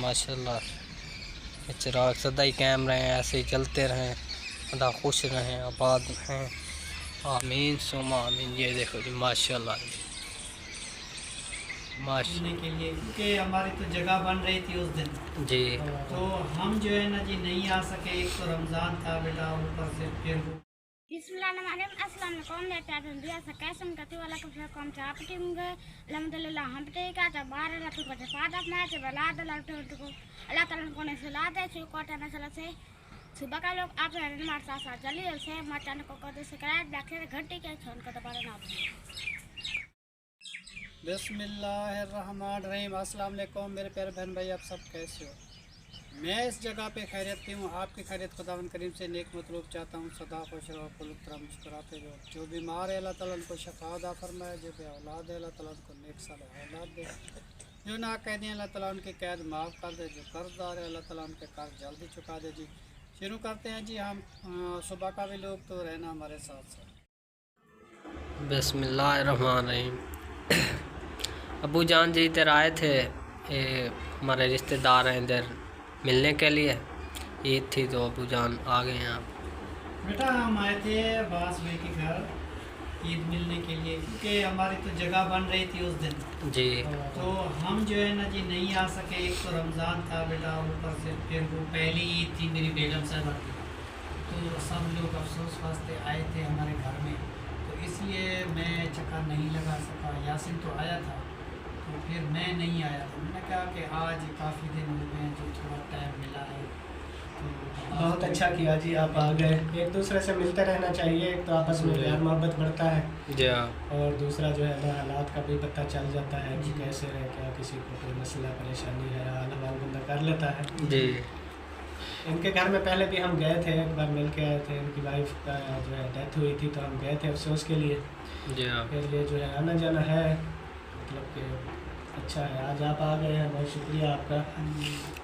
माशाल्लाह। चिराग सदा ही कायम रहें, ऐसे ही चलते रहें, सदा खुश रहें, आबाद रहें, आमीन सुमा आमीन। ये देखो जी माशाल्लाह माशाल्लाह के लिए, क्योंकि हमारी तो जगह बन रही थी उस दिन जी। तो हम जो है ना जी नहीं आ सके। एक तो रमज़ान था बेटा, ऊपर से फिर वो सुबह का लोग आप हमारे साथ साथ चलिए से मचाने को कर सब्सक्राइब बैठे घंटी के छोड़ कर दोबारा ना बिस्मिल्लाहिर्रहमानिर्रहीम। अस्सलाम वालेकुम मेरे प्यारे बहन भाई, आप सब कैसे हो? मैं इस जगह पे खैरियत की हूँ। आपकी खैरियत खुदावंद करीम से नेक मतलूब चाहता हूँ। सदा खुश रहो, तरह मुस्कुराते रहो। जो बीमार है अल्लाह ताला उनको शफा अता फरमाए, जो बे औलाद है अल्लाह ताला उनको नेक साल औलाद दे, जो नाकैदी अल्लाह ताला उनकी कैद माफ़ कर दे, जो कर्जदार है अल्लाह ताला उनके कर्ज जल्दी चुका दे। जी शुरू करते हैं जी हम। सुबह का भी लोग तो रहना हमारे साथ साथ। बिस्मिल्लाहिर्रहमानिर्रहीम। अबू जान जी इधर आए थे, ये हमारे रिश्तेदार हैं इधर मिलने के लिए। ईद थी तो अबू जान आ गए हैं। आप बेटा हम आए थे अब्बास भाई के घर ईद मिलने के लिए, क्योंकि हमारी तो जगह बन रही थी उस दिन जी। तो हम जो है ना जी नहीं आ सके। एक तो रमज़ान था बेटा, ऊपर से फिर वो पहली ईद थी मेरी बेगम साहबा की, तो सब लोग अफसोस वास्ते आए थे हमारे घर में, तो इसलिए मैं चक्कर नहीं लगा सका। यासिन तो आया था तो फिर मैं नहीं आया था। मैंने कहा कि आज काफ़ी दिन हो गए जो थोड़ा टाइम मिला है तो बहुत अच्छा किया जी, आप आ गए। एक दूसरे से मिलते रहना चाहिए, एक तो आपस में प्यार मोहब्बत बढ़ता है जी। और दूसरा जो है ना हालात का भी पता चल जाता है कि कैसे है, क्या किसी को कोई मसला परेशानी है, हाल हवाल बंदा कर लेता है जी। इनके घर में पहले भी हम गए थे, एक बार मिल के आए थे। इनकी वाइफ का जो है डेथ हुई थी तो हम गए थे अफसोस के लिए। जी फिर ये जो है आना जाना है, मतलब कि अच्छा है। आज आप आ गए हैं, बहुत शुक्रिया आपका।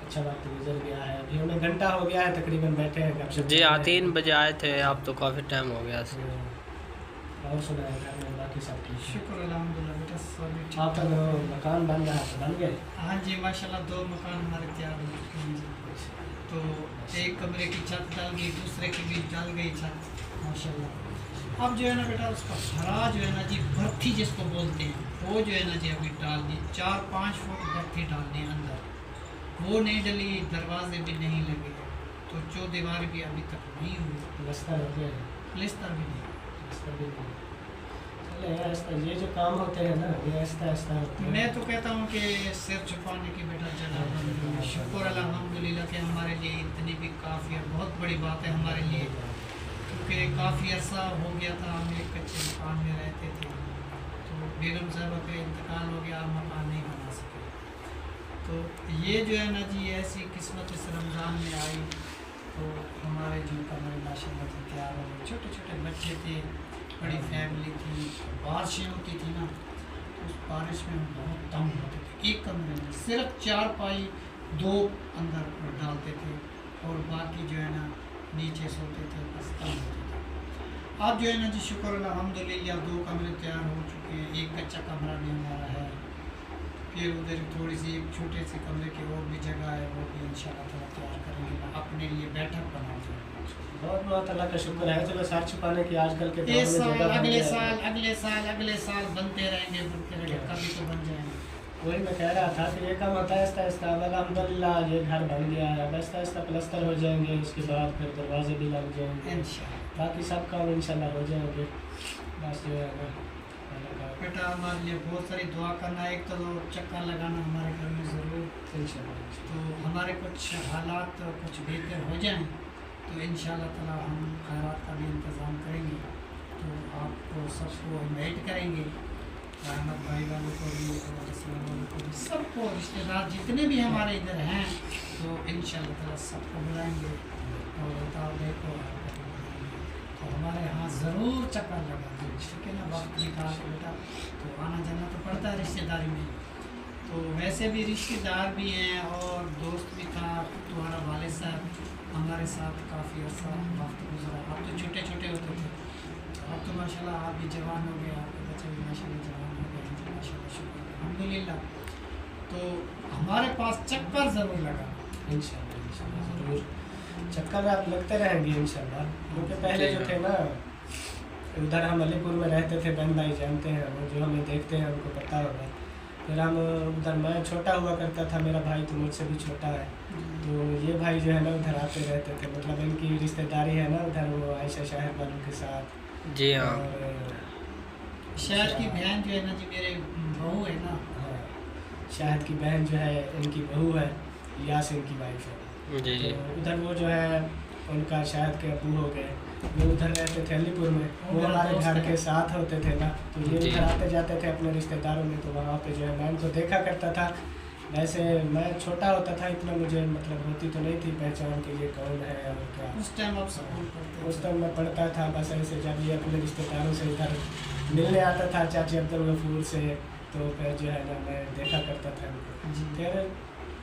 अच्छा वक्त गुजर गया है, अभी हमें घंटा हो गया है तकरीबन बैठे हैं गपशप। जी हाँ, 3 बजे आए थे, आप तो काफ़ी टाइम हो गया। और सुना है घर में बाकी सब ठीक? शुक्र अल्हम्दुलिल्लाह बेटा, सब ठीक। आपका जो मकान बन रहा है तो बन गए? हाँ जी माशाल्लाह, 2 मकान हमारे तैयार हो चुके हैं जी। तो एक कमरे की छत डल गई, दूसरे की भी डल गई छत माशाल्लाह। अब जो है ना बेटा उसका भरा जो है ना जी भट्ठी जिसको बोलते हैं, वो जो है ना जी अभी डाल दी। 4-5 फुट भट्ठी डालनी अंदर, वो नहीं डली, दरवाजे भी नहीं लगे, तो जो दीवार भी अभी तक नहीं हुई, प्लस्तर हो गया? प्लस्तर भी नहीं। प्लस्तर भी नहीं। चले ऐसा, ये जो काम होते हैं ना ये आहिस्ता आहिस्ता होते हैं। मैं तो कहता हूँ कि सिर छुपाने की बेटा जगह। शुक्र अल्हम्दुलिल्लाह कि हमारे लिए इतनी भी काफ़ी है, बहुत बड़ी बात है हमारे लिए, क्योंकि काफ़ी अर्सा हो गया था हम एक कच्चे मकान में रहते थे, तो बेगम साहबा का इंतकाल हो गया, मकान नहीं बना सके। तो ये जो है ना जी ऐसी किस्मत इस रमज़ान में आई, तो हमारे जो कमरे माशाल्लाह से तैयार हो गए। छोटे छोटे बच्चे थे, बड़ी फैमिली थी, बारिशें होती थी ना, उस बारिश में हम बहुत तंग होते थे। एक कमरे में सिर्फ 4 पाई 2 अंदर डालते थे और बाकी जो है ना नीचे सोते थे, बस तंग होते थे। अब जो है ना जी शुक्र अल्हम्दुलिल्लाह 2 कमरे तैयार हो चुके हैं। एक कच्चा कमरा भी हमारा है, फिर उधर थोड़ी सी एक छोटे से कमरे की और भी जगह है, वो भी इंशाल्लाह थोड़ा तैयार करेंगे, अपने लिए बैठक बनाएंगे। बहुत बहुत अल्लाह का शुक्र है। चलो सर छुपाने की आजकल के दौर में इस साल जगह बन अगले गया है। साल अगले साल अगले साल बनते रहेंगे, कभी तो बन जाएंगे। वही मैं कह रहा था कि ये काम होता है आहिस्ता आहिस्ता। अल्हम्दुलिल्लाह ये घर बन गया है, अब आहिस्ता आहिस्ता प्लस्तर हो जाएंगे, उसके बाद फिर दरवाजे भी लग जाएंगे, इंशाल्लाह बाकी सब काम इंशाल्लाह हो जाएंगे। बस जो है ना बेटा हमारे लिए बहुत सारी दुआ करना। एक तो चक्कर लगाना हमारे घर में ज़रूर इंशाल्लाह। तो हमारे कुछ हालात कुछ बेहतर हो जाएं तो इंशाल्लाह ताला हम खैरात का भी इंतज़ाम करेंगे, तो आपको सबको इन्वाइट करेंगे, रहमत भाई वालों को भी और इस्लाम वालों को भी, सबको रिश्तेदार जितने भी हमारे इधर हैं, तो इंशाल्लाह ताला सबको बुलाएंगे और बताओ देखो तो हमारे यहाँ ज़रूर चक्कर लगा दो, ठीक है ना। वक्त निकाल के बेटा, तो आना जाना तो पड़ता है रिश्तेदारी में। तो वैसे भी रिश्तेदार भी हैं और दोस्त भी था। तुम्हारा वालिद साहब हमारे साथ काफ़ी अर्सा वक्त गुजरा। अब तो छोटे छोटे होते थे, अब तो माशाल्लाह आप भी जवान हो गए, आपके बच्चे भी माशाल्लाह जवान हो गए, माशाल्लाह शुक्र अल्हम्दुलिल्लाह। तो हमारे पास चक्कर ज़रूर लगा। इंशाल्लाह ज़रूर चक्कर आप लगते रहेंगे इंशाल्लाह। क्योंकि पहले जो थे ना उधर हम अलीपुर में रहते थे, बहन भाई जानते हैं, वो जो हमें देखते हैं उनको पता होगा। फिर हम उधर, मैं छोटा हुआ करता था, मेरा भाई तो मुझसे भी छोटा है, तो ये भाई जो है ना उधर आते रहते थे। मतलब इनकी रिश्तेदारी है ना उधर, वो आयशा शाहिद वालों के साथ। जी हाँ। और शायद की बहन जो है ना जी मेरे बहू है ना। हाँ, शाहिद की बहन जो है इनकी बहू है, यास इनकी वाइफ है। जी जी। तो उधर वो जो है उनका शायद के अबू हो गए, वो उधर रहते थे अलीपुर में, वो हमारे घर के साथ होते थे ना, तो ये उधर आते जाते थे अपने रिश्तेदारों में। तो वहाँ पे जो है मैं उनको देखा करता था। वैसे मैं छोटा होता था, इतना मुझे मतलब होती तो नहीं थी पहचान के लिए कौन है और क्या। उस टाइम आप स्कूल पढ़ते उस टाइम मैं पढ़ता था, बस ऐसे जब ये अपने रिश्तेदारों से इधर मिलने आता था, चाची अब्दुल गफूर से, तो फिर जो है ना मैं देखा करता था इनको। जी। फिर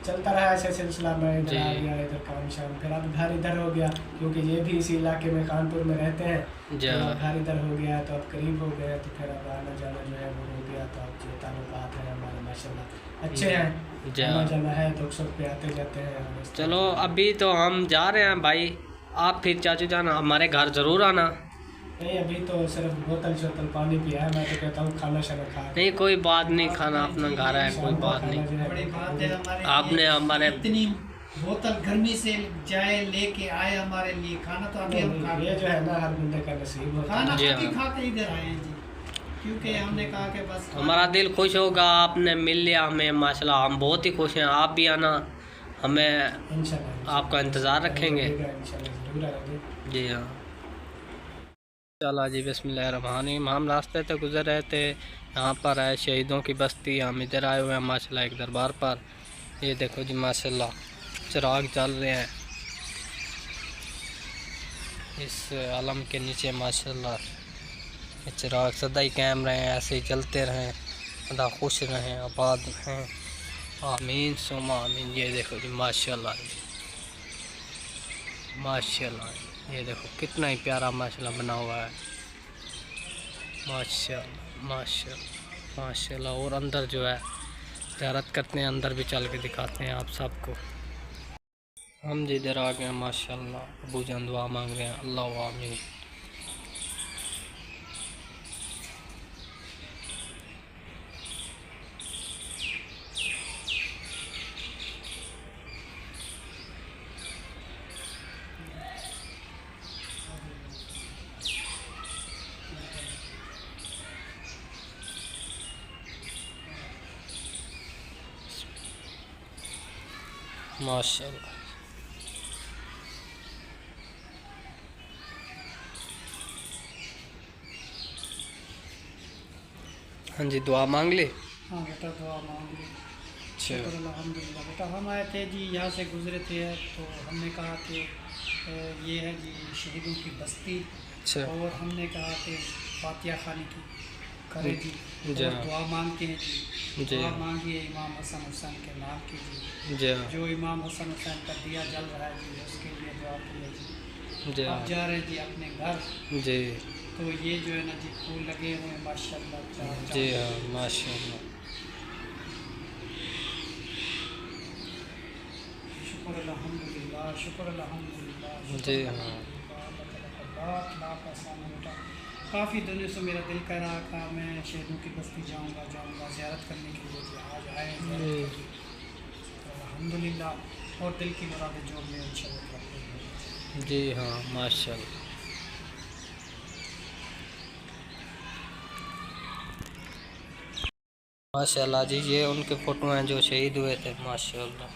चलता रहा ऐसे सिलसिला, मैं इधर आ गया, इधर काम शाम, फिर अब घर इधर हो गया, क्योंकि ये भी इसी इलाके में कानपुर में रहते हैं, तो घर इधर हो गया, तो अब करीब हो गया, तो फिर अब आना जाना जो है वो हो गया। तो अब जो ताल्लुकात हैं हमारे माशाल्लाह अच्छे हैं, आना जाना है, दुख सुख पे आते जाते हैं। चलो अभी तो हम जा रहे हैं भाई, आप फिर चाचू जान हमारे घर ज़रूर आना। नहीं अभी तो सिर्फ बोतल शोतल पानी पिया है, मैं तो कहता हूँ खाना शाना खा। नहीं कोई बात नहीं, खाना अपना घर है, कोई बात नहीं। बड़ी बात है हमारे आपने हमारे इतनी बोतल गर्मी से जाए लेके आए हमारे लिए, खाना तो अभी हम खा ये जो है ना हर बंदे का नसीब होता है। खाना जी अभी हाँ। खा के इधर आए हैं जी, क्योंकि हमने कहा कि बस हमारा दिल खुश होगा, आपने मिल लिया हमें माशाल्लाह, हम बहुत ही खुश हैं। आप भी आना, हमें इंशाल्लाह आपका इंतज़ार रखेंगे। इंशाल्लाह जरूर आएंगे। जी हाँ। चला जी बिस्मिल्लाहिर्रहमानिर्रहीम। हम रास्ते से गुज़र रहे थे, यहाँ पर है शहीदों की बस्ती, हम इधर आए हुए हैं माशाल्लाह एक दरबार पर। ये देखो जी माशाल्लाह चिराग जल रहे हैं इस आलम के नीचे माशाल्लाह। ये चिराग सदा ही कायम रहे, ऐसे ही चलते रहें, सदा खुश रहें, आबाद रहें, आमीन सुमा आमीन। ये देखो जी माशाल्लाह माशाल्लाह, ये देखो कितना ही प्यारा माशाल्लाह बना हुआ है, माशाल्लाह माशाल्लाह माशाल्लाह। और अंदर जो है ज़ियारत करते हैं, अंदर भी चल के दिखाते हैं आप सबको। हम जिधर आ गए माशाल्लाह, अबू जान दुआ मांग रहे हैं, अल्लाह आमीन। माशाल्लाह। हाँ जी दुआ मांग ली। हाँ बेटा दुआ मांग ली। अच्छा अल्हम्दुलिल्लाह बेटा, हम आए थे जी, यहाँ से गुजरे थे, तो हमने कहा कि ये है जी शहीदों की बस्ती, अच्छा और हमने कहा कि फातिहा खाने की करे जी, जी और हाँ। दुआ मांगते हैं जी। जी दुआ मांगिए इमाम हसन हुसैन के नाम की जी, जी हाँ जो इमाम हसन हुसैन का दिया जल रहा है जी, उसके लिए दुआ कीजिए जी। जी हाँ अब जा रहे हैं जी अपने घर, जी तो ये जो है ना जी फूल लगे हुए हैं माशाल्लाह चार जी हाँ माशाल्लाह। शुक्र अल्हम्दुलिल्लाह, शुक्र अल्हम्दुलिल्लाह। जी हाँ। काफ़ी दिनों से मेरा दिल कर रहा था मैं शहीदों की बस्ती जाऊंगा ज़ियारत करने के लिए, आज आए हैं अल्हम्दुलिल्लाह, और दिल की मुरादें जो मैं इंशाअल्लाह। जी हाँ माशाल्लाह। माशाल्लाह जी, ये उनके फ़ोटो हैं जो शहीद हुए थे माशाल्लाह।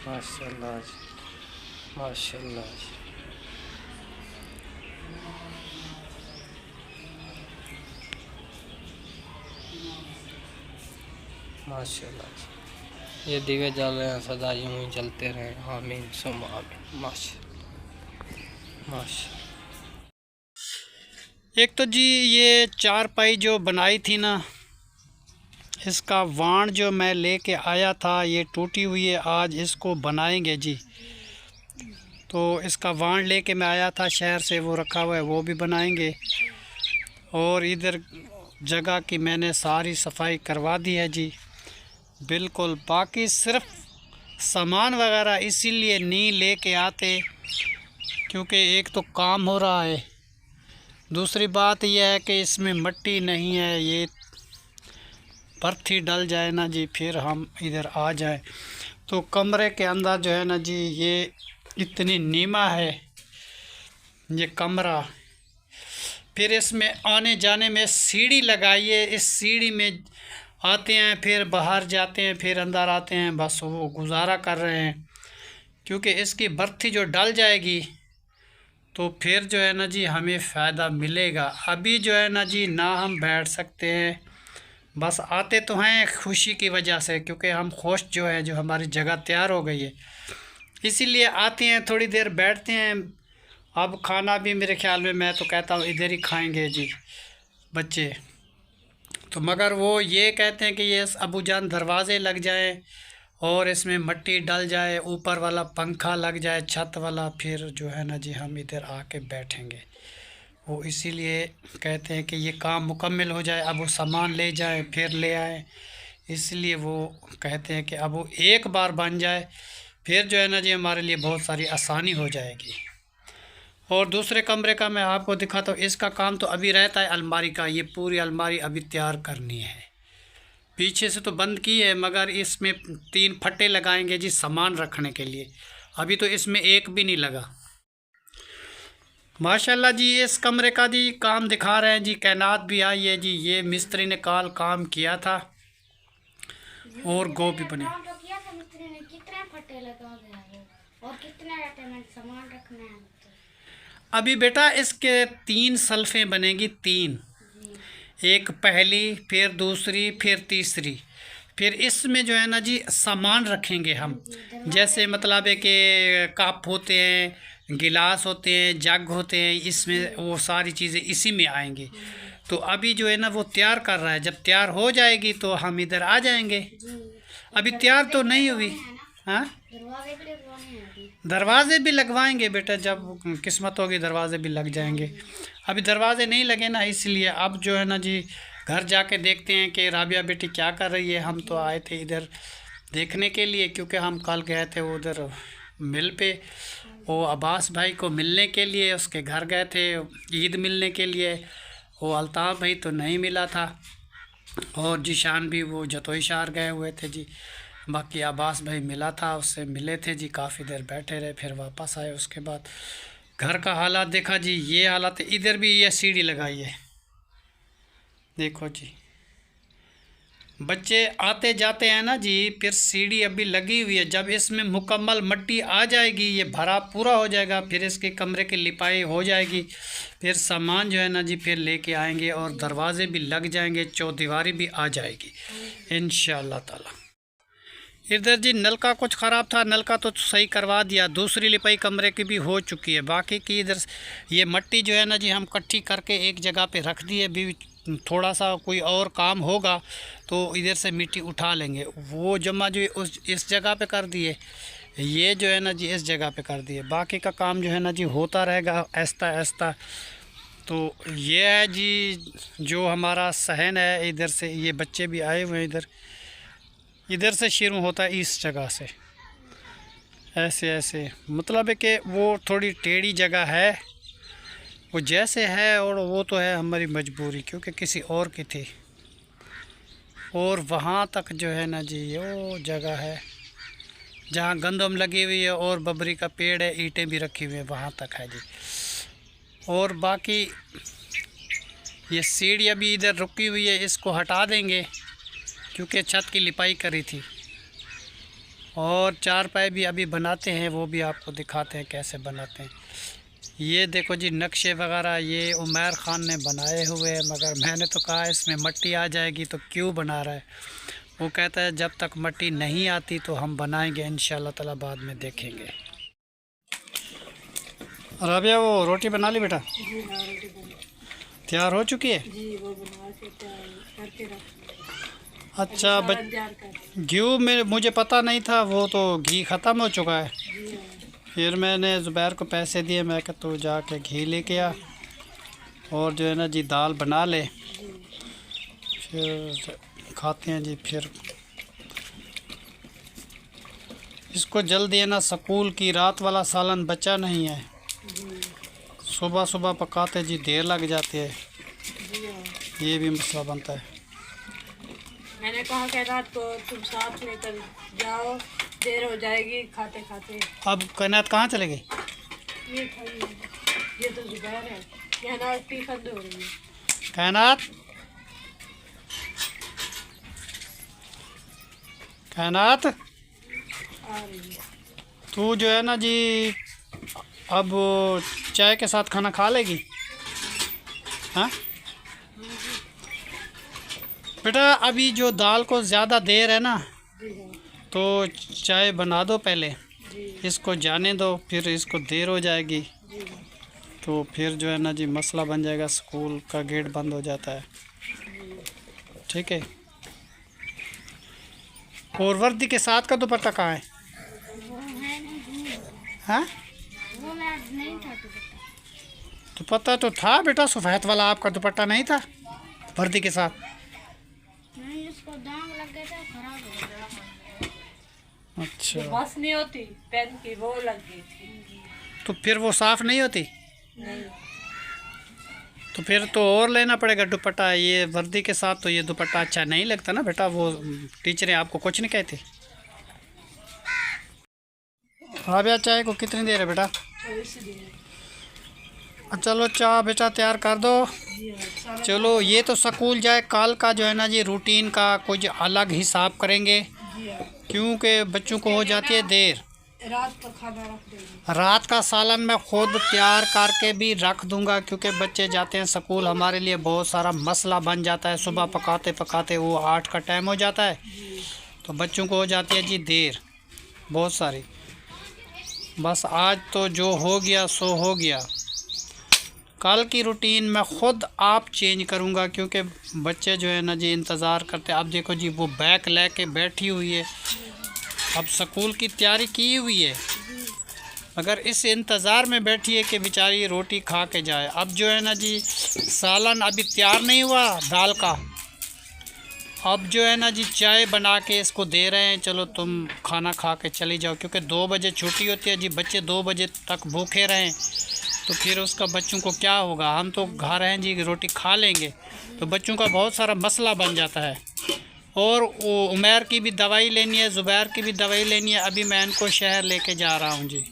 माशाल्लाह जी माशाल्लाह जी। माशाल्लाह जी, ये दिवे जल रहे हैं, सदा यूं ही जलते रहें, आमीन सुम आमीन माशाल्लाह माशाल्लाह। एक तो जी ये चारपाई जो बनाई थी ना, इसका वाण जो मैं लेके आया था ये टूटी हुई है, आज इसको बनाएंगे जी। तो इसका वाण लेके मैं आया था शहर से, वो रखा हुआ है, वो भी बनाएंगे। और इधर जगह की मैंने सारी सफाई करवा दी है जी बिल्कुल। बाकी सिर्फ सामान वगैरह इसीलिए नहीं लेके आते क्योंकि एक तो काम हो रहा है, दूसरी बात यह है कि इसमें मिट्टी नहीं है, ये बर्फ़ी डल जाए ना जी फिर हम इधर आ जाए। तो कमरे के अंदर जो है ना जी ये इतनी नीमा है ये कमरा, फिर इसमें आने जाने में सीढ़ी लगाइए, इस सीढ़ी में आते हैं फिर बाहर जाते हैं फिर अंदर आते हैं, बस वो गुजारा कर रहे हैं। क्योंकि इसकी बर्फ़ी जो डल जाएगी तो फिर जो है ना जी हमें फ़ायदा मिलेगा। अभी जो है ना जी ना हम बैठ सकते हैं, बस आते तो हैं खुशी की वजह से, क्योंकि हम खुश जो है जो हमारी जगह तैयार हो गई है इसीलिए आते हैं, थोड़ी देर बैठते हैं। अब खाना भी मेरे ख्याल में मैं तो कहता हूँ इधर ही खाएंगे जी बच्चे। तो मगर वो ये कहते हैं कि ये अबू जान दरवाज़े लग जाए और इसमें मिट्टी डल जाए, ऊपर वाला पंखा लग जाए छत वाला, फिर जो है ना जी हम इधर आके बैठेंगे। वो इसीलिए कहते हैं कि ये काम मुकम्मल हो जाए, अब वो सामान ले जाए फिर ले आए, इसलिए वो कहते हैं कि अब वो एक बार बन जाए फिर जो है ना जी हमारे लिए बहुत सारी आसानी हो जाएगी। और दूसरे कमरे का मैं आपको दिखाता हूँ, इसका काम तो अभी रहता है अलमारी का, ये पूरी अलमारी अभी तैयार करनी है। पीछे से तो बंद की है मगर इसमें 3 फट्टे लगाएंगे जी सामान रखने के लिए, अभी तो इसमें एक भी नहीं लगा। माशाल्लाह जी इस कमरे का जी काम दिखा रहे हैं जी, कैनात भी आई है जी, ये मिस्त्री ने कल काम किया था और गोभी बनी। काम तो किया था मिस्त्री ने, कितने फट्टे लगा गए और कितने रहते सामान रखना है। अभी बेटा इसके 3 सल्फ़ें बनेगी, 3, एक पहली फिर दूसरी फिर तीसरी, फिर इसमें जो है ना जी सामान रखेंगे हम, जैसे मतलब है कि कप होते हैं, गिलास होते हैं, जग होते हैं, इसमें वो सारी चीज़ें इसी में आएंगी। तो अभी जो है ना वो तैयार कर रहा है, जब तैयार हो जाएगी तो हम इधर आ जाएंगे। अभी तैयार तो नहीं हुई। हाँ दरवाजे भी लगवाएंगे बेटा, जब किस्मत होगी दरवाजे भी लग जाएंगे। अभी दरवाजे नहीं लगे ना, इसलिए अब जो है ना जी घर जाके देखते हैं कि राबिया बेटी क्या कर रही है। हम तो आए थे इधर देखने के लिए क्योंकि हम कल गए थे उधर मिल पे, वो अब्बास भाई को मिलने के लिए, उसके घर गए थे ईद मिलने के लिए। वो अल्ताफ़ भाई तो नहीं मिला था और जीशान भी वो जतोई शहर गए हुए थे जी। बाकी अब्बास भाई मिला था, उससे मिले थे जी, काफ़ी देर बैठे रहे फिर वापस आए। उसके बाद घर का हालात देखा जी, ये हालात। इधर भी ये सीढ़ी लगाई है देखो जी, बच्चे आते जाते हैं ना जी, फिर सीढ़ी अभी लगी हुई है। जब इसमें मुकम्मल मिट्टी आ जाएगी, ये भरा पूरा हो जाएगा, फिर इसके कमरे की लिपाई हो जाएगी, फिर सामान जो है ना जी फिर लेके आएंगे और दरवाजे भी लग जाएंगे, चौदीवारी भी आ जाएगी इंशाअल्लाह ताला। इधर जी नलका कुछ ख़राब था, नलका तो सही करवा दिया, दूसरी लिपाई कमरे की भी हो चुकी है। बाकी की इधर ये मिट्टी जो है ना जी हम इकट्ठी करके एक जगह पे रख दी है, भी थोड़ा सा कोई और काम होगा तो इधर से मिट्टी उठा लेंगे। वो जमा जो उस इस जगह पे कर दिए, ये जो है ना जी इस जगह पे कर दिए, बाकी का काम जो है ना जी होता रहेगा आहिस्ता आहिस्ता। तो ये है जी जो हमारा सहन है, इधर से ये बच्चे भी आए हुए हैं, इधर से शुरू होता है इस जगह से, ऐसे ऐसे, मतलब है कि वो थोड़ी टेढ़ी जगह है, वो जैसे है, और वो तो है हमारी मजबूरी क्योंकि किसी और की थी। और वहाँ तक जो है ना जी वो जगह है जहाँ गंदम लगी हुई है और बबरी का पेड़ है, ईंटें भी रखी हुई है, वहाँ तक है जी। और बाकी ये सीढ़ी अभी इधर रुकी हुई है, इसको हटा देंगे क्योंकि छत की लिपाई करी थी। और चारपाई भी अभी बनाते हैं, वो भी आपको दिखाते हैं कैसे बनाते हैं। ये देखो जी नक्शे वगैरह ये उमर ख़ान ने बनाए हुए हैं, मगर मैंने तो कहा इसमें मिट्टी आ जाएगी तो क्यों बना रहा है। वो कहता है जब तक मिट्टी नहीं आती तो हम बनाएंगे इंशाअल्लाह ताला, बाद में देखेंगे। राबिया वो रोटी बना ली बेटा? तैयार हो चुकी है जी, वो बनवा के करके रख। अच्छा घी में मुझे पता नहीं था, वो तो घी ख़त्म हो चुका है। फिर मैंने ज़ुबैर को पैसे दिए, मैं कहा तू जाके घी लेके आ और जो है ना जी दाल बना ले, फिर खाते हैं जी। फिर इसको जल्दी है ना स्कूल की रात वाला सालन बचा नहीं है, सुबह सुबह पकाते जी देर लग जाती है, ये भी मसला बनता है। मैंने कहा कि रात को तुम साथ में कर जाओ, देर हो जाएगी खाते खाते। अब कायनात कहाँ चले गई? ये खाई, ये तो ज़ुबैर है, ये ना टिफिन हो रही है। कायनात, कायनात आ रही है। तू जो है ना जी अब चाय के साथ खाना खा लेगी? हाँ बेटा, अभी जो दाल को ज़्यादा देर है ना तो चाय बना दो पहले, इसको जाने दो, फिर इसको देर हो जाएगी तो फिर जो है ना जी मसला बन जाएगा, स्कूल का गेट बंद हो जाता है। ठीक है। और वर्दी के साथ का दुपट्टा कहाँ है? वो है नहीं, हाँ वो मैं नहीं था दुपट्टा तो था बेटा, सफ़ेद वाला आपका दुपट्टा नहीं था वर्दी के साथ? नहीं, उसको दाग लग गए थे, खराब हो गया। अच्छा, बस नहीं होती पेन की, वो लग गई थी। तो फिर वो साफ़ नहीं होती? नहीं, तो फिर तो और लेना पड़ेगा दुपट्टा। ये वर्दी के साथ तो ये दुपट्टा अच्छा नहीं लगता ना बेटा, वो टीचरें आपको कुछ नहीं कहती। राबिया चाय को कितनी देर है बेटा? 24 दिन। चलो चाय बेटा तैयार कर दो। चलो ये तो स्कूल जाए, कल का जो है ना जी रूटीन का कुछ अलग हिसाब करेंगे, क्योंकि बच्चों को हो जाती है देर। रात का खाना रख देंगे। रात का सालन मैं खुद तैयार करके भी रख दूंगा, क्योंकि बच्चे जाते हैं स्कूल, हमारे लिए बहुत सारा मसला बन जाता है। सुबह पकाते पकाते वो 8 का टाइम हो जाता है, तो बच्चों को हो जाती है जी देर बहुत सारी। बस आज तो जो हो गया सो हो गया, कल की रूटीन मैं ख़ुद आप चेंज करूंगा, क्योंकि बच्चे जो है ना जी इंतज़ार करते। अब देखो जी वो बैग लेके बैठी हुई है, अब स्कूल की तैयारी की हुई है, मगर इस इंतज़ार में बैठी है कि बेचारी रोटी खा के जाए। अब जो है ना जी सालन अभी तैयार नहीं हुआ दाल का, अब जो है ना जी चाय बना के इसको दे रहे हैं, चलो तुम खाना खा के चली जाओ, क्योंकि 2 बजे छुट्टी होती है जी। बच्चे 2 बजे तक भूखे रहें तो फिर उसका बच्चों को क्या होगा? हम तो घर हैं जी, रोटी खा लेंगे, तो बच्चों का बहुत सारा मसला बन जाता है। और वो उमैर की भी दवाई लेनी है, ज़ुबैर की भी दवाई लेनी है। अभी मैं इनको शहर लेके जा रहा हूँ जी,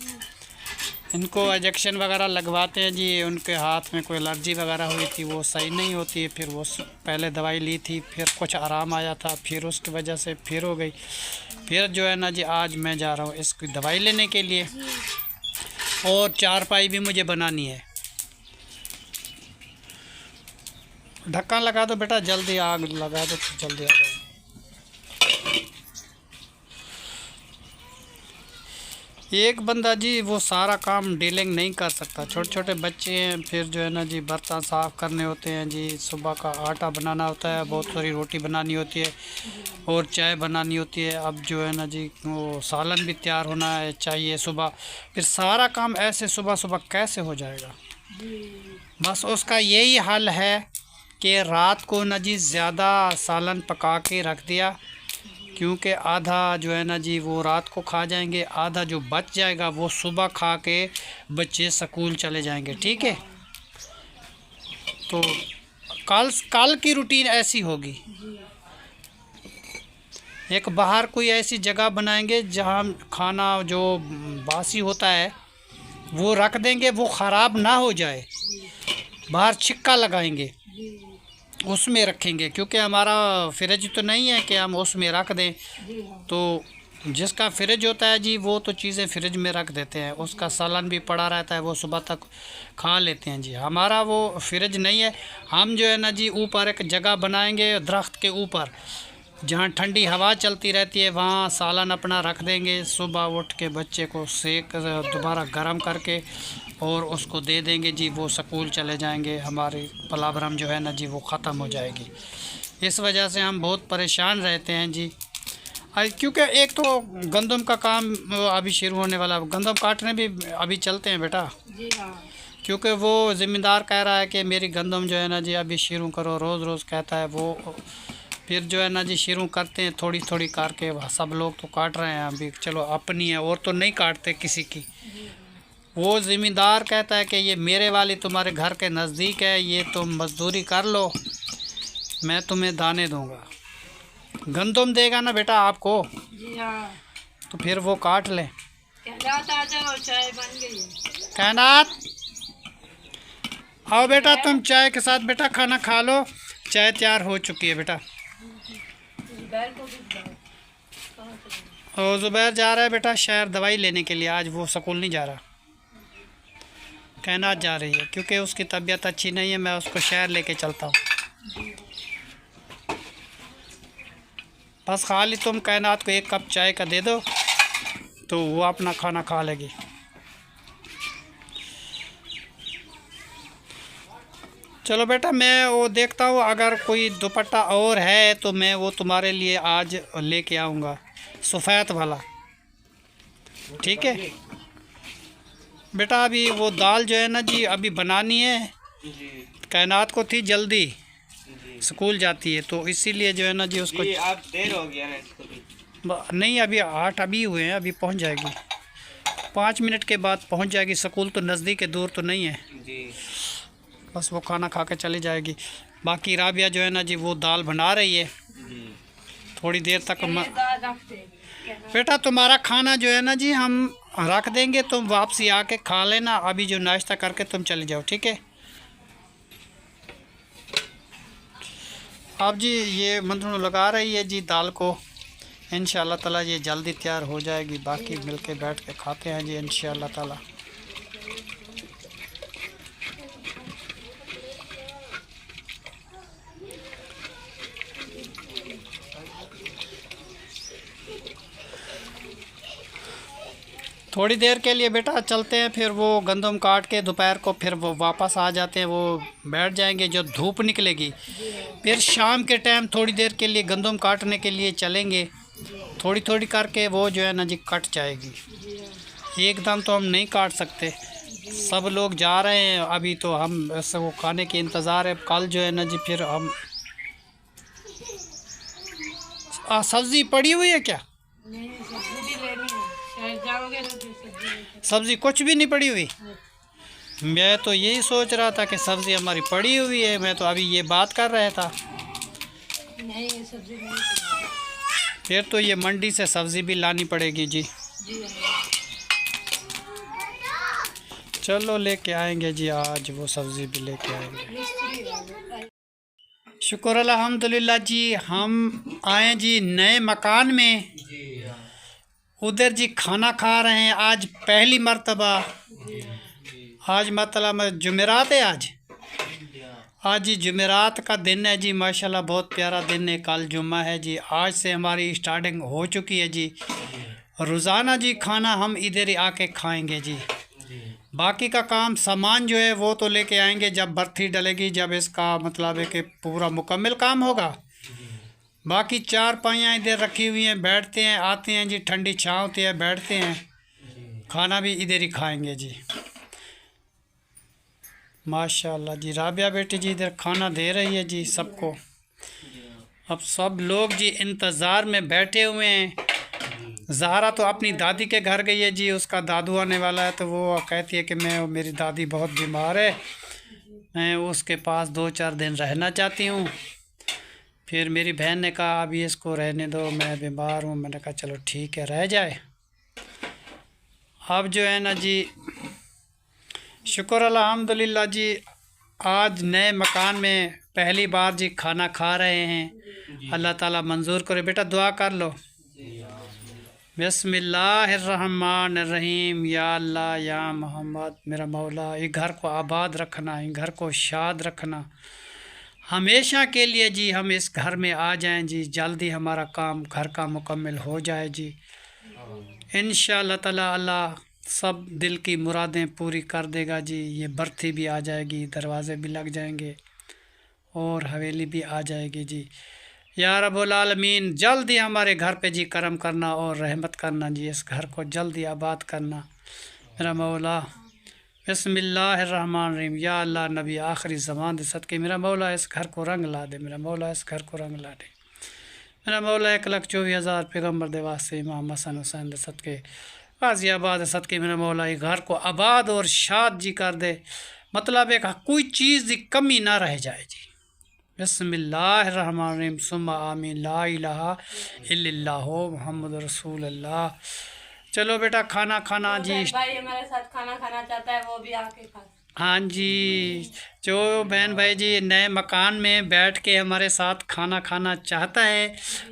इनको इंजेक्शन वगैरह लगवाते हैं जी। उनके हाथ में कोई एलर्जी वगैरह हुई थी, वो सही नहीं होती है, फिर वो पहले दवाई ली थी, फिर कुछ आराम आया था, फिर उसकी वजह से फिर हो गई। फिर जो है ना जी आज मैं जा रहा हूँ इसकी दवाई लेने के लिए, और चारपाई भी मुझे बनानी है। ढक्कन लगा दो बेटा, जल्दी आग लगा दो, जल्दी आ जाओ। एक बंदा जी वो सारा काम डीलिंग नहीं कर सकता, छोटे छोटे बच्चे हैं, फिर जो है ना जी बर्तन साफ़ करने होते हैं जी, सुबह का आटा बनाना होता है, बहुत सारी रोटी बनानी होती है और चाय बनानी होती है। अब जो है ना जी वो सालन भी तैयार होना है चाहिए सुबह, फिर सारा काम ऐसे सुबह सुबह कैसे हो जाएगा? बस उसका यही हल है कि रात को ना जी ज़्यादा सालन पका के रख दिया, क्योंकि आधा जो है ना जी वो रात को खा जाएंगे, आधा जो बच जाएगा वो सुबह खा के बच्चे स्कूल चले जाएंगे। ठीक है, तो कल की रूटीन ऐसी होगी। एक बाहर कोई ऐसी जगह बनाएंगे जहां खाना जो बासी होता है वो रख देंगे, वो ख़राब ना हो जाए। बाहर छिक्का लगाएंगे, उसमें रखेंगे, क्योंकि हमारा फ्रिज तो नहीं है कि हम उसमें रख दें। तो जिसका फ्रिज होता है जी वो तो चीज़ें फ्रिज में रख देते हैं, उसका सालन भी पड़ा रहता है, वो सुबह तक खा लेते हैं जी। हमारा वो फ्रिज नहीं है, हम जो है ना जी ऊपर एक जगह बनाएंगे दरख्त के ऊपर, जहाँ ठंडी हवा चलती रहती है, वहाँ सालन अपना रख देंगे। सुबह उठ के बच्चे को सेक दोबारा गर्म करके और उसको दे देंगे जी, वो स्कूल चले जाएंगे, हमारी प्रॉब्लम जो है ना जी वो ख़त्म हो जाएगी। इस वजह से हम बहुत परेशान रहते हैं जी। क्योंकि एक तो गंदम का काम अभी शुरू होने वाला है, गंदम काटने भी अभी चलते हैं बेटा, जी हाँ। क्योंकि वो ज़िम्मेदार कह रहा है कि मेरी गंदम जो है ना जी अभी शुरू करो, रोज़ रोज़ कहता है वो। फिर जो है ना जी शुरू करते हैं थोड़ी थोड़ी करके, सब लोग तो काट रहे हैं अभी, चलो अपनी है और तो नहीं काटते किसी की। वो ज़िम्मेदार कहता है कि ये मेरे वाली तुम्हारे घर के नज़दीक है, ये तुम मजदूरी कर लो, मैं तुम्हें दाने दूंगा। गंदम देगा ना बेटा आपको, जी हाँ। तो फिर वो काट लें। कहनात आ जाओ, चाय बन गई है। कायनात आओ बेटा, तुम चाय के साथ बेटा खाना खा लो, चाय तैयार हो चुकी है बेटा। जुबैर को भी बुलाओ। कहाँ चले? और ज़ुबैर जा रहा है बेटा शहर दवाई लेने के लिए, आज वो स्कूल नहीं जा रहा। कायनात जा रही है क्योंकि उसकी तबीयत अच्छी नहीं है, मैं उसको शहर लेके चलता हूँ। बस खाली तुम कायनात को एक कप चाय का दे दो तो वो अपना खाना खा लेगी। चलो बेटा, मैं वो देखता हूँ, अगर कोई दुपट्टा और है तो मैं वो तुम्हारे लिए आज लेके आऊँगा, सफ़ेद वाला, ठीक है बेटा। अभी वो दाल जो है ना जी अभी बनानी है, कायनात को थी जल्दी, स्कूल जाती है तो इसीलिए जो है ना जी उसको आप देर हो गया है इसको भी। नहीं, अभी 8 अभी हुए हैं, अभी पहुंच जाएगी, 5 मिनट के बाद पहुंच जाएगी। स्कूल तो नज़दीक है, दूर तो नहीं है जी। बस वो खाना खा के चली जाएगी। बाकी राबिया जो है ना जी वो दाल बना रही है, थोड़ी देर तक दाल रख दे। बेटा तुम्हारा खाना जो है ना जी हम रख देंगे, तुम वापसी आके खा लेना, अभी जो नाश्ता करके तुम चले जाओ, ठीक है। अब जी ये मंदरू लगा रही है जी दाल को, इंशाअल्लाह ताला ये जल्दी तैयार हो जाएगी। बाकी मिलके बैठ के खाते हैं जी इंशाअल्लाह ताला। थोड़ी देर के लिए बेटा चलते हैं, फिर वो गंदम काट के दोपहर को फिर वो वापस आ जाते हैं, वो बैठ जाएंगे जो धूप निकलेगी। फिर शाम के टाइम थोड़ी देर के लिए गंदम काटने के लिए चलेंगे, थोड़ी थोड़ी करके वो जो है ना जी कट जाएगी, एकदम तो हम नहीं काट सकते। सब लोग जा रहे हैं अभी, तो हम ऐसे वो खाने के इंतज़ार है। कल जो है ना जी फिर हम सब्ज़ी पड़ी हुई है क्या? नहीं, सब्जी भी लेनी है, शायद जाओगे तो फिर सब्जी लेके। सब्ज़ी कुछ भी नहीं पड़ी हुई? मैं तो यही सोच रहा था कि सब्ज़ी हमारी पड़ी हुई है, मैं तो अभी ये बात कर रहा था। नहीं, सब्जी नहीं पड़ी। फिर तो ये मंडी से सब्ज़ी भी लानी पड़ेगी जी। जी चलो लेके आएंगे जी, आज वो सब्ज़ी भी लेके आएंगे। मिस्त्री शुक्र अल्हम्दुलिल्लाह जी, हम आए जी नए मकान में, उधर जी खाना खा रहे हैं आज पहली मर्तबा। आज मतलब जुमेरात है, आज जी जुमेरात का दिन है जी, माशाल्लाह बहुत प्यारा दिन है। कल जुम्मा है जी, आज से हमारी स्टार्टिंग हो चुकी है जी। रोज़ाना जी खाना हम इधर ही आके खाएंगे जी। बाकी का काम सामान जो है वो तो लेके आएंगे जब बर्थी डलेगी, जब इसका मतलब है कि पूरा मुकम्मल काम होगा। बाकी 4 पाइयाँ इधर रखी हुई हैं, बैठते हैं, आते हैं जी, ठंडी छाँव होती है, बैठते हैं, खाना भी इधर ही खाएंगे जी। माशाल्लाह जी, राबिया बेटी जी इधर खाना दे रही है जी सबको। अब सब लोग जी इंतज़ार में बैठे हुए हैं। ज़हरा तो अपनी दादी के घर गई है जी, उसका दादू आने वाला है, तो वो कहती है कि मेरी दादी बहुत बीमार है, मैं उसके पास 2-4 दिन रहना चाहती हूँ। फिर मेरी बहन ने कहा अभी इसको रहने दो, मैं बीमार हूँ। मैंने कहा चलो ठीक है, रह जाए। अब जो है ना जी शुक्र अल्हम्दुलिल्लाह जी, आज नए मकान में पहली बार जी खाना खा रहे हैं। अल्लाह ताला मंजूर करे। बेटा दुआ कर लो। बिस्मिल्लाहिर्रहमानिर्रहीम। या अल्लाह या मोहम्मद, मेरा मौला ये घर को आबाद रखना, ये घर को शाद रखना हमेशा के लिए जी। हम इस घर में आ जाएं जी, जल्दी हमारा काम घर का मुकम्मल हो जाए जी इंशाअल्लाह ताला। अल्लाह सब दिल की मुरादें पूरी कर देगा जी। ये बर्थी भी आ जाएगी, दरवाज़े भी लग जाएंगे और हवेली भी आ जाएगी जी या रब्बुल आलमीन जल्दी हमारे घर पे जी करम करना और रहमत करना जी, इस घर को जल्दी आबाद करना मेरा मौला। बिस्मिल्लाहिर्रहमानिर्रहीम। या अल्लाह नबी आखिरी ज़मान दे सदके मेरा मौला इस घर को रंग ला दे, मेरा मौला इस घर को रंग ला दे मेरा मौला। 1,24,000 पैगम्बर दे वास्ते इमाम हसन हुसैन दे सदके गाज़ियाबाद दे सदके मेरा मौला ये घर को आबाद और शाद जी कर दे, मतलब एक कोई चीज़ की कमी ना रह जाए जी। बिस्मिल्लाहिर्रहमानिर्रहीम सुम्मा आमीन। ला इलाहा इल्लल्लाहु मुहम्मद रसूलुल्लाह। चलो बेटा खाना खाना जी। भाई हमारे साथ खाना खाना चाहता है, वो भी आके खा। हाँ जी, जो बहन भाई जी नए मकान में बैठ के हमारे साथ खाना खाना चाहता है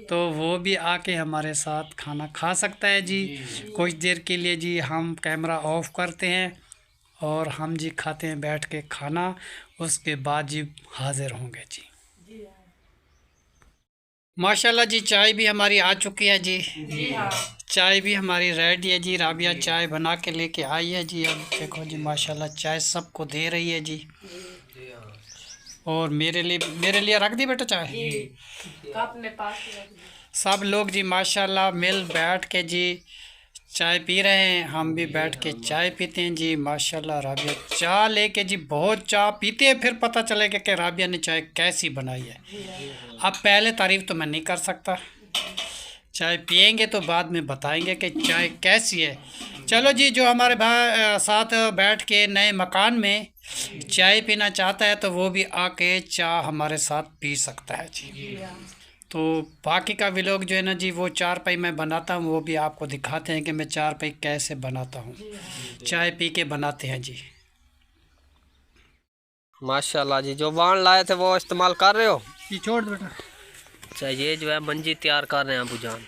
तो वो भी आके हमारे साथ खाना खा सकता है जी। कुछ देर के लिए जी हम कैमरा ऑफ करते हैं और हम जी खाते हैं बैठ के खाना, उसके बाद जी हाजिर होंगे जी। माशाल्लाह जी चाय भी हमारी आ चुकी है जी। चाय भी हमारी रेडी है जी। राबिया चाय बना के लेके आई है जी। अब देखो जी माशाल्लाह चाय सबको दे रही है जी। और मेरे लिए रख दी बेटा चाय। कप में पास रख दी। सब लोग जी माशाल्लाह मिल बैठ के जी चाय पी रहे हैं, हम भी बैठ के चाय पीते हैं जी माशाल्लाह। राबिया चाय लेके जी बहुत चाय पीते हैं, फिर पता चलेगा कि राबिया ने चाय कैसी बनाई है। अब पहले तारीफ़ तो मैं नहीं कर सकता, चाय पियेंगे तो बाद में बताएंगे कि चाय कैसी है। चलो जी, जो हमारे भाई साथ बैठ के नए मकान में चाय पीना चाहता है तो वो भी आके चाय हमारे साथ पी सकता है जी। तो बाकी का व्लॉग जो है ना जी वो चारपाई मैं बनाता हूँ, वो भी आपको दिखाते हैं कि मैं चारपाई कैसे बनाता हूँ। चाय पी के बनाते हैं जी। माशाल्लाह जी, जो वाण लाए थे वो इस्तेमाल कर रहे हो? ये छोड़ बेटा। अच्छा, ये जो है मंजी तैयार कर रहे हैं अबू जान।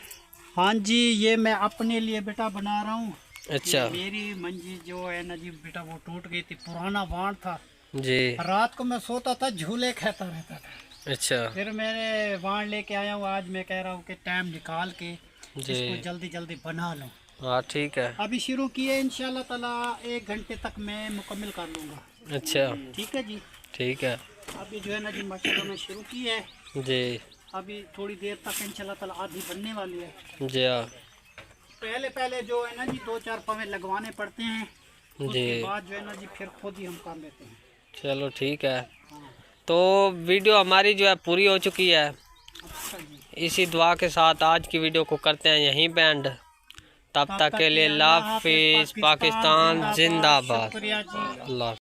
हाँ जी, ये मैं अपने लिए बेटा बना रहा हूँ। अच्छा, मेरी मंजी जो है ना जी बेटा वो टूट गई थी, पुराना वाण था जी। रात को मैं सोता था झूले खाता रहता था। अच्छा फिर मैंने वाण लेके आया हूँ, आज मैं कह रहा हूँ कि टाइम निकाल के इसको जल्दी जल्दी बना लूँ। हाँ ठीक है। अभी शुरू किए इंशाल्लाह ताला 1 घंटे तक मैं मुकम्मल कर लूँगा। अच्छा ठीक है जी। ठीक है। अभी जो है ना जी माशाल्लाह मैं शुरू की है जी। अभी थोड़ी देर तक इंशाल्लाह ताला आधी बनने वाली है जी हाँ पहले जो है ना जी 2-4 पवे लगवाने पड़ते हैं, उसके बाद जो है ना जी फिर खुद ही हम कर लेते हैं। चलो ठीक है। तो वीडियो हमारी जो है पूरी हो चुकी है। इसी दुआ के साथ आज की वीडियो को करते हैं यहीं पे एंड। तब तक के लिए अल्लाह हाफिज़। पाकिस्तान जिंदाबाद। शुक्रिया जी। अल्लाह।